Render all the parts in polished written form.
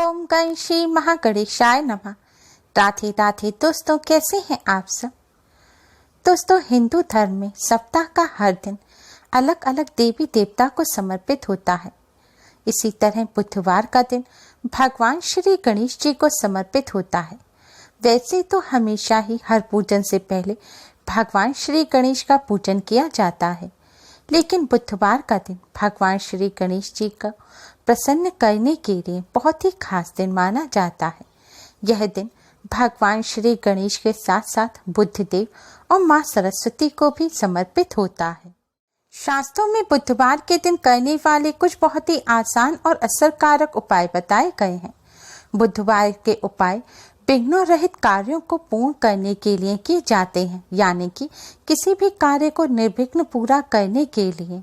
ओम गणेशी महागणेशाय नमः। राधे राधे दोस्तों, कैसे हैं आप सब। दोस्तों, हिंदू धर्म में सप्ताह का हर दिन अलग अलग देवी देवता को समर्पित होता है। इसी तरह बुधवार का दिन भगवान श्री गणेश जी को समर्पित होता है। वैसे तो हमेशा ही हर पूजन से पहले भगवान श्री गणेश का पूजन किया जाता है, लेकिन बुधवार का दिन भगवान श्री गणेश जी का प्रसन्न करने के लिए बहुत ही खास दिन माना जाता है। यह दिन भगवान श्री गणेश के साथ साथ बुद्धदेव और मां सरस्वती को भी समर्पित होता है। शास्त्रों में बुधवार के दिन करने वाले कुछ बहुत ही आसान और असरकारक उपाय बताए गए हैं। बुधवार के उपाय विघ्नों रहित कार्यों को पूर्ण करने के लिए किए जाते हैं, यानी कि किसी भी कार्य को निर्विघ्न पूरा करने के लिए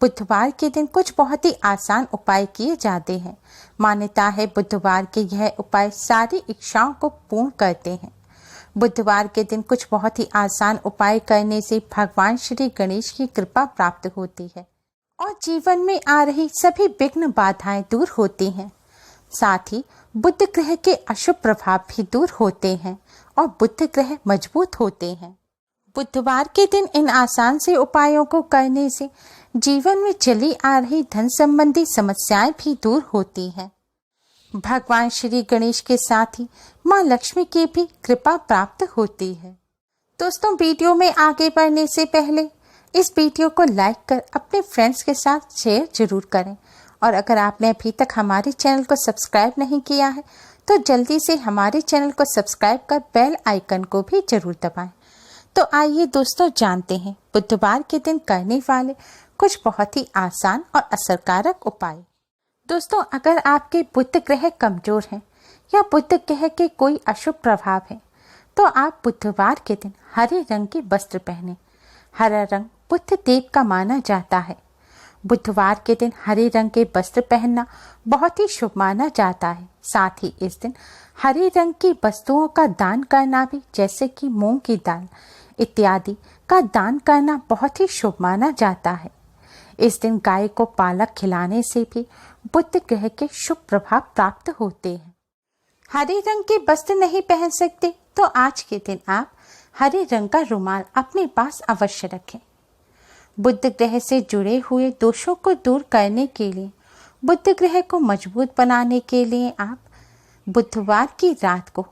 बुधवार के दिन कुछ बहुत ही आसान उपाय किए जाते हैं। मान्यता है बुधवार के यह उपाय सारी इच्छाओं को पूर्ण करते हैं। बुधवार के दिन कुछ बहुत ही आसान उपाय करने से भगवान श्री गणेश की कृपा प्राप्त होती है और जीवन में आ रही सभी विघ्न बाधाएं दूर होती हैं। साथ ही बुध ग्रह के अशुभ प्रभाव भी दूर होते हैं और बुध ग्रह मजबूत होते हैं। बुधवार के दिन इन आसान से उपायों को करने से जीवन में चली आ रही धन संबंधी समस्याएं भी दूर होती हैं। भगवान श्री गणेश के साथ ही मां लक्ष्मी की भी कृपा प्राप्त होती है। दोस्तों, वीडियो में आगे बढ़ने से पहले इस वीडियो को लाइक कर अपने फ्रेंड्स के साथ शेयर जरूर करें और अगर आपने अभी तक हमारे चैनल को सब्सक्राइब नहीं किया है तो जल्दी से हमारे चैनल को सब्सक्राइब कर बेल आइकन को भी जरूर दबाएं। तो आइए दोस्तों, जानते हैं बुधवार के दिन करने वाले कुछ बहुत ही आसान और असरकारक उपाय। दोस्तों, अगर आपके बुध ग्रह कमजोर हैं या बुध ग्रह के कोई अशुभ प्रभाव है तो आप बुधवार के दिन हरे रंग के वस्त्र पहने। हरा रंग बुध देव का माना जाता है। बुधवार के दिन हरे रंग के वस्त्र पहनना बहुत ही शुभ माना जाता है। साथ ही इस दिन हरे रंग की वस्तुओं का दान करना भी, जैसे कि मूंग की दाल इत्यादि का दान करना बहुत ही शुभ माना जाता है। इस दिन गाय को पालक खिलाने से भी बुध ग्रह के शुभ प्रभाव प्राप्त होते हैं। हरे रंग के वस्त्र नहीं पहन सकते तो आज के दिन आप हरे रंग का रुमाल अपने पास अवश्य रखें। बुध ग्रह से जुड़े हुए दोषों को दूर करने के लिए, बुध ग्रह को मजबूत बनाने के लिए आप बुधवार की रात को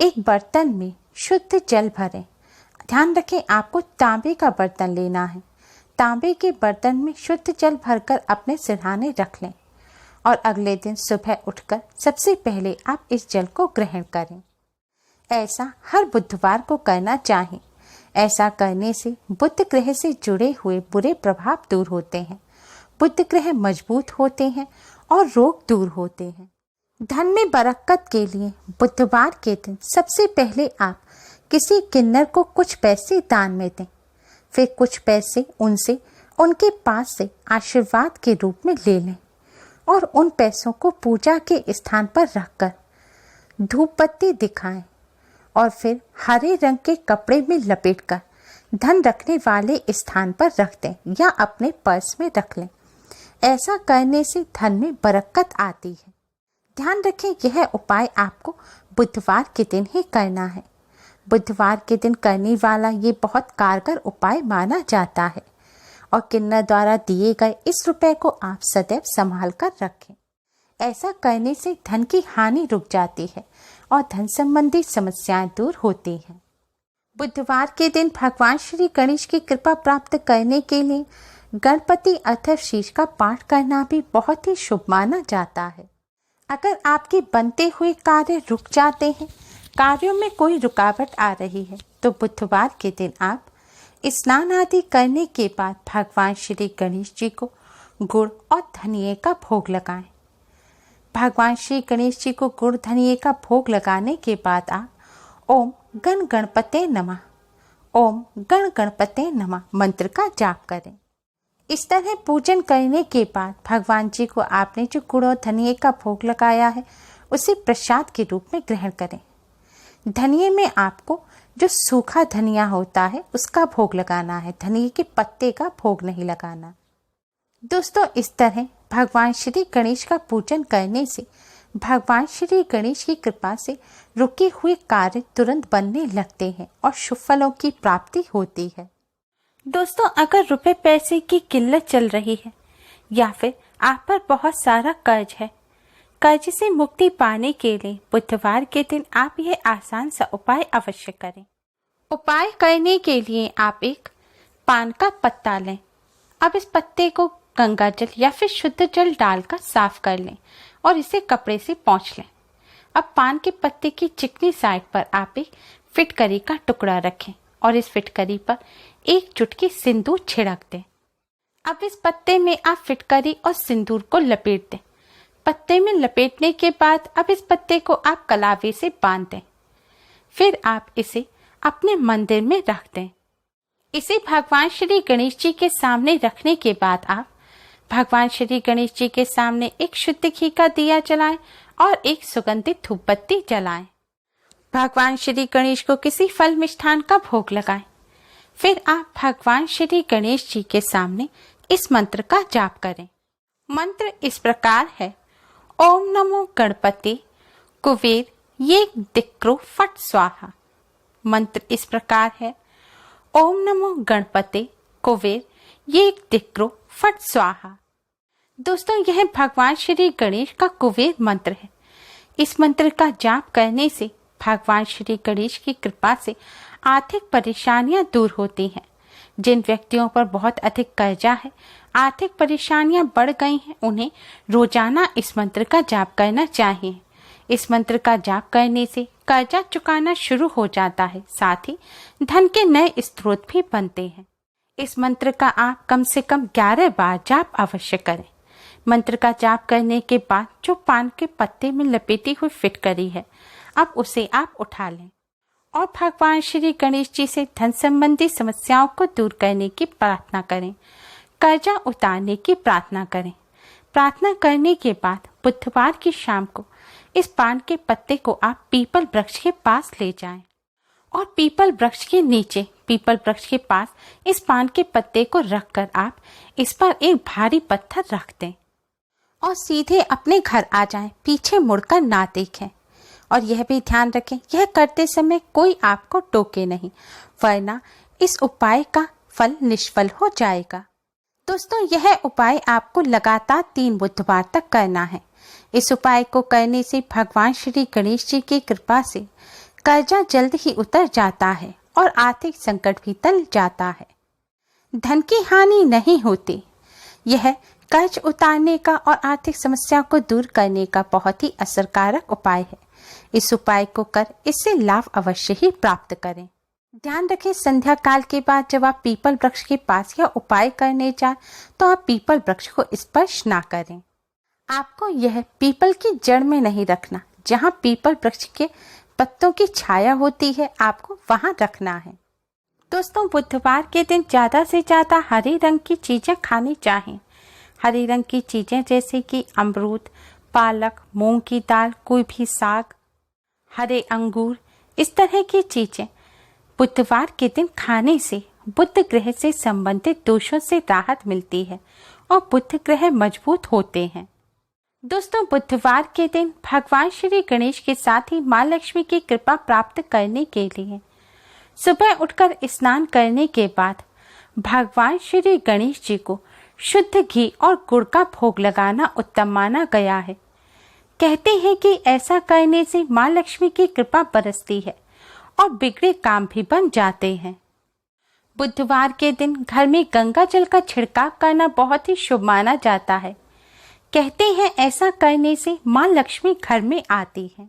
एक बर्तन में शुद्ध जल भरें। ध्यान रखें, आपको तांबे का बर्तन लेना है। तांबे के बर्तन में शुद्ध जल भरकर अपने सिरहाने रख लें और अगले दिन सुबह उठकर सबसे पहले आप इस जल को ग्रहण करें। ऐसा हर बुधवार को करना चाहिए। ऐसा करने से बुध ग्रह से जुड़े हुए बुरे प्रभाव दूर होते हैं, बुध ग्रह मजबूत होते हैं और रोग दूर होते हैं। धन में बरकत के लिए बुधवार के दिन सबसे पहले आप किसी किन्नर को कुछ पैसे दान में दें, फिर कुछ पैसे उनसे उनके पास से आशीर्वाद के रूप में ले लें और उन पैसों को पूजा के स्थान पर रखकर धूप बत्ती दिखाएं और फिर हरे रंग के कपड़े में लपेटकर धन रखने वाले स्थान पर रख दें या अपने पर्स में रख लें। ऐसा करने से धन में बरकत आती है। ध्यान रखें, यह उपाय आपको बुधवार के दिन ही करना है। बुधवार के दिन करने वाला ये बहुत कारगर उपाय माना जाता है और किन्नर द्वारा दिए गए इस रुपए को आप सदैव संभाल कर रखें। ऐसा करने से धन की हानि रुक जाती है और धन संबंधी समस्याएं दूर होती हैं। बुधवार के दिन भगवान श्री गणेश की कृपा प्राप्त करने के लिए गणपति अथर्वशीर्ष का पाठ करना भी बहुत ही शुभ माना जाता है। अगर आपके बनते हुए कार्य रुक जाते हैं, कार्यों में कोई रुकावट आ रही है, तो बुधवार के दिन आप स्नान आदि करने के बाद भगवान श्री गणेश जी को गुड़ और धनिये का भोग लगाएं। भगवान श्री गणेश जी को गुड़ धनिये का भोग लगाने के बाद आप ओम गण गणपते नमः, ओम गण गणपते नमः मंत्र का जाप करें। इस तरह पूजन करने के बाद भगवान जी को आपने जो गुड़ और धनिये का भोग लगाया है उसे प्रसाद के रूप में ग्रहण करें। धनिये में आपको जो सूखा धनिया होता है उसका भोग लगाना है, धनिये के पत्ते का भोग नहीं लगाना। दोस्तों, इस तरह भगवान श्री गणेश का पूजन करने से भगवान श्री गणेश की कृपा से रुके हुए कार्य तुरंत बनने लगते हैं और शुभ फलों की प्राप्ति होती है। दोस्तों, अगर रुपए पैसे की किल्लत चल रही है या फिर आप पर बहुत सारा कर्ज है, कर्ज से मुक्ति पाने के लिए बुधवार के दिन आप यह आसान सा उपाय अवश्य करें। उपाय करने के लिए आप एक पान का पत्ता लें। अब इस पत्ते को गंगा जल या फिर शुद्ध जल डालकर साफ कर लें और इसे कपड़े से पोंछ लें। अब पान के पत्ते की चिकनी साइड पर आप एक फिटकरी का टुकड़ा रखें और इस फिटकरी पर एक चुटकी सिंदूर छिड़क दें। अब इस पत्ते में आप फिटकरी और सिंदूर को लपेट दें। पत्ते में लपेटने के बाद अब इस पत्ते को आप कलावे से बांध दें। फिर आप इसे अपने मंदिर में रख दें। इसे भगवान श्री गणेश जी के सामने रखने के बाद आप भगवान श्री गणेश जी के सामने एक शुद्ध घी का दिया जलाएं और एक सुगंधित धूप बत्ती जलाएं। भगवान श्री गणेश को किसी फल मिष्ठान का भोग लगाएं। फिर आप भगवान श्री गणेश जी के सामने इस मंत्र का जाप करें। मंत्र इस प्रकार है: ओम नमो गणपति कुबेर ये दिक्रो फट स्वाहा। मंत्र इस प्रकार है: ओम नमो गणपति कुबेर ये दिक्रो फट स्वाहा। दोस्तों, यह भगवान श्री गणेश का कुबेर मंत्र है। इस मंत्र का जाप करने से भगवान श्री गणेश की कृपा से आर्थिक परेशानियां दूर होती हैं। जिन व्यक्तियों पर बहुत अधिक कर्जा है, आर्थिक परेशानियां बढ़ गई हैं, उन्हें रोजाना इस मंत्र का जाप करना चाहिए। इस मंत्र का जाप करने से कर्जा चुकाना शुरू हो जाता है, साथ ही धन के नए स्रोत भी बनते हैं। इस मंत्र का आप कम से कम 11 बार जाप अवश्य करें। मंत्र का जाप करने के बाद जो पान के पत्ते में लपेटी हुई फिटकरी है, अब उसे आप उठा लें और भगवान श्री गणेश जी से धन संबंधी समस्याओं को दूर करने की प्रार्थना करें। कर्जा उतारने की प्रार्थना करें। प्रार्थना करने के बाद बुधवार की शाम को इस पान के पत्ते को आप पीपल वृक्ष के पास ले जाएं और पीपल वृक्ष के नीचे पीपल वृक्ष के पास इस पान के पत्ते को रखकर आप इस पर एक भारी पत्थर रख दें और सीधे अपने घर आ जाएं। पीछे मुड़कर ना देखें और यह भी ध्यान रखें, यह करते समय कोई आपको टोके नहीं, वरना इस उपाय का फल निष्फल हो जाएगा। दोस्तों, यह उपाय आपको लगातार 3 बुधवार तक करना है। इस उपाय को करने से भगवान श्री गणेश जी की कृपा से कर्जा जल्द ही उतर जाता है और आर्थिक संकट भी टल जाता है। धन की हानि नहीं होती। यह कर्ज उतारने का और आर्थिक समस्या को दूर करने का बहुत ही असरकारक उपाय है। इस उपाय को कर इससे लाभ अवश्य ही प्राप्त करें। ध्यान रखें, संध्या काल के बाद जब आप पीपल वृक्ष के पास यह उपाय करने जाएं तो आप पीपल वृक्ष को स्पर्श ना करें। आपको यह पीपल की जड़ में नहीं रखना। जहाँ पीपल वृक्ष के पत्तों की छाया होती है, आपको वहां रखना है। दोस्तों, बुधवार के दिन ज्यादा से ज्यादा हरे रंग की चीजें खानी चाहिए। हरे रंग की चीजें जैसे कि अमरूद, पालक, मूंग की दाल, कोई भी साग, हरे अंगूर, इस तरह की चीजें बुधवार के दिन खाने से बुध ग्रह से संबंधित दोषों से राहत मिलती है और बुध ग्रह मजबूत होते हैं। दोस्तों, बुधवार के दिन भगवान श्री गणेश के साथ ही माँ लक्ष्मी की कृपा प्राप्त करने के लिए सुबह उठकर स्नान करने के बाद भगवान श्री गणेश जी को शुद्ध घी और गुड़ का भोग लगाना उत्तम माना गया है। कहते हैं कि ऐसा करने से माँ लक्ष्मी की कृपा बरसती है और बिगड़े काम भी बन जाते हैं। बुधवार के दिन घर में गंगा जल का छिड़काव करना बहुत ही शुभ माना जाता है। कहते हैं ऐसा करने से माँ लक्ष्मी घर में आती है।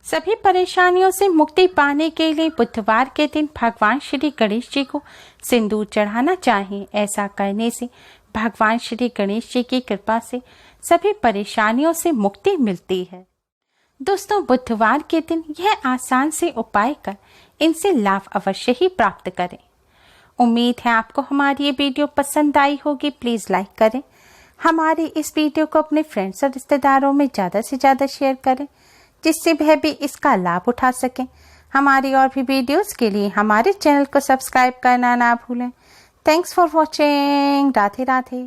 सभी परेशानियों से मुक्ति पाने के लिए बुधवार के दिन भगवान श्री गणेश जी को सिंदूर चढ़ाना चाहिए। ऐसा करने से भगवान श्री गणेश जी की कृपा से सभी परेशानियों से मुक्ति मिलती है। दोस्तों, बुधवार के दिन यह आसान से उपाय कर इनसे लाभ अवश्य ही प्राप्त करें। उम्मीद है आपको हमारी ये वीडियो पसंद आई होगी। प्लीज लाइक करें। हमारे इस वीडियो को अपने फ्रेंड्स और रिश्तेदारों में ज़्यादा से ज़्यादा शेयर करें, जिससे वह भी इसका लाभ उठा सकें। हमारी और भी वीडियोस के लिए हमारे चैनल को सब्सक्राइब करना ना भूलें। Thanks for watching. Radhe Radhe.